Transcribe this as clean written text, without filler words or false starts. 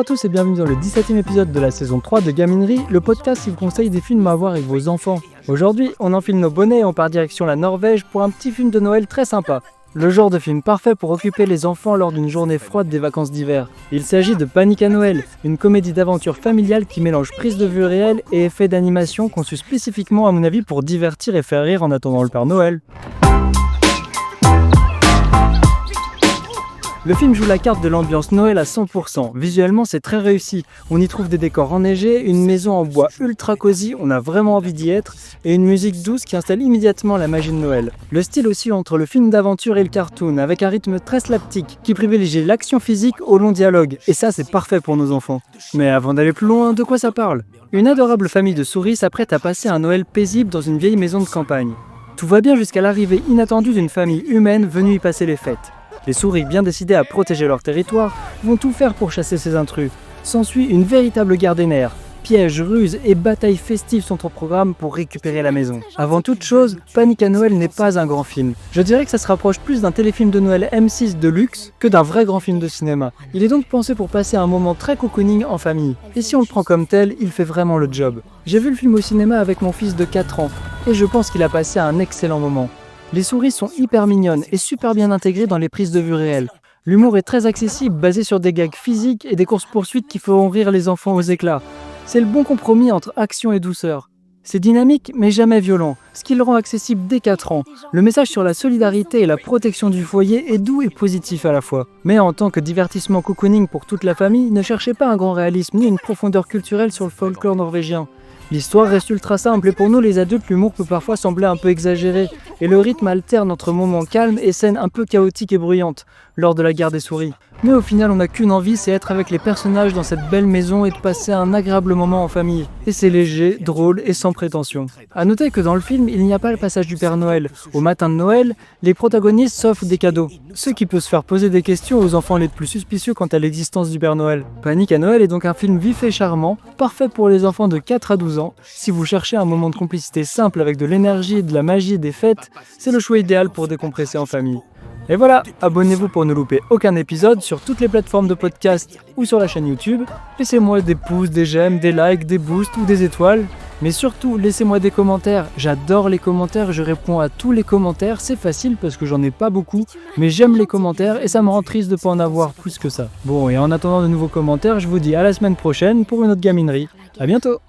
à tous et bienvenue dans le 17e épisode de la saison 3 de Gaminerie, le podcast qui vous conseille des films à voir avec vos enfants. Aujourd'hui, on enfile nos bonnets et on part direction la Norvège pour un petit film de Noël très sympa. Le genre de film parfait pour occuper les enfants lors d'une journée froide des vacances d'hiver. Il s'agit de Panique à Noël, une comédie d'aventure familiale qui mélange prise de vue réelle et effets d'animation conçus spécifiquement à mon avis pour divertir et faire rire en attendant le Père Noël. Le film joue la carte de l'ambiance Noël à 100%. Visuellement, c'est très réussi. On y trouve des décors enneigés, une maison en bois ultra cosy, on a vraiment envie d'y être, et une musique douce qui installe immédiatement la magie de Noël. Le style aussi entre le film d'aventure et le cartoon, avec un rythme très slapstick, qui privilégie l'action physique au long dialogue, et ça c'est parfait pour nos enfants. Mais avant d'aller plus loin, de quoi ça parle ? Une adorable famille de souris s'apprête à passer un Noël paisible dans une vieille maison de campagne. Tout va bien jusqu'à l'arrivée inattendue d'une famille humaine venue y passer les fêtes. Les souris, bien décidées à protéger leur territoire, vont tout faire pour chasser ces intrus. S'ensuit une véritable guerre des nerfs. Pièges, ruses et batailles festives sont au programme pour récupérer la maison. Avant toute chose, Panique à Noël n'est pas un grand film. Je dirais que ça se rapproche plus d'un téléfilm de Noël M6 de luxe que d'un vrai grand film de cinéma. Il est donc pensé pour passer un moment très cocooning en famille. Et si on le prend comme tel, il fait vraiment le job. J'ai vu le film au cinéma avec mon fils de 4 ans, et je pense qu'il a passé un excellent moment. Les souris sont hyper mignonnes et super bien intégrées dans les prises de vue réelles. L'humour est très accessible, basé sur des gags physiques et des courses-poursuites qui feront rire les enfants aux éclats. C'est le bon compromis entre action et douceur. C'est dynamique mais jamais violent, ce qui le rend accessible dès 4 ans. Le message sur la solidarité et la protection du foyer est doux et positif à la fois. Mais en tant que divertissement cocooning pour toute la famille, ne cherchez pas un grand réalisme ni une profondeur culturelle sur le folklore norvégien. L'histoire reste ultra simple et pour nous les adultes, l'humour peut parfois sembler un peu exagéré et le rythme alterne entre moments calmes et scènes un peu chaotiques et bruyantes lors de la guerre des souris. Mais au final, on n'a qu'une envie, c'est être avec les personnages dans cette belle maison et de passer un agréable moment en famille. Et c'est léger, drôle et sans prétention. A noter que dans le film, il n'y a pas le passage du Père Noël. Au matin de Noël, les protagonistes s'offrent des cadeaux, ce qui peut se faire poser des questions aux enfants les plus suspicieux quant à l'existence du Père Noël. Panique à Noël est donc un film vif et charmant, parfait pour les enfants de 4 à 12 ans. Si vous cherchez un moment de complicité simple avec de l'énergie, de la magie et des fêtes, c'est le choix idéal pour décompresser en famille. Et voilà, abonnez-vous pour ne louper aucun épisode sur toutes les plateformes de podcast ou sur la chaîne YouTube. Laissez-moi des pouces, des j'aime, des likes, des boosts ou des étoiles. Mais surtout, laissez-moi des commentaires. J'adore les commentaires, je réponds à tous les commentaires. C'est facile parce que j'en ai pas beaucoup, mais j'aime les commentaires et ça me rend triste de pas en avoir plus que ça. Bon, et en attendant de nouveaux commentaires, je vous dis à la semaine prochaine pour une autre gaminerie. À bientôt!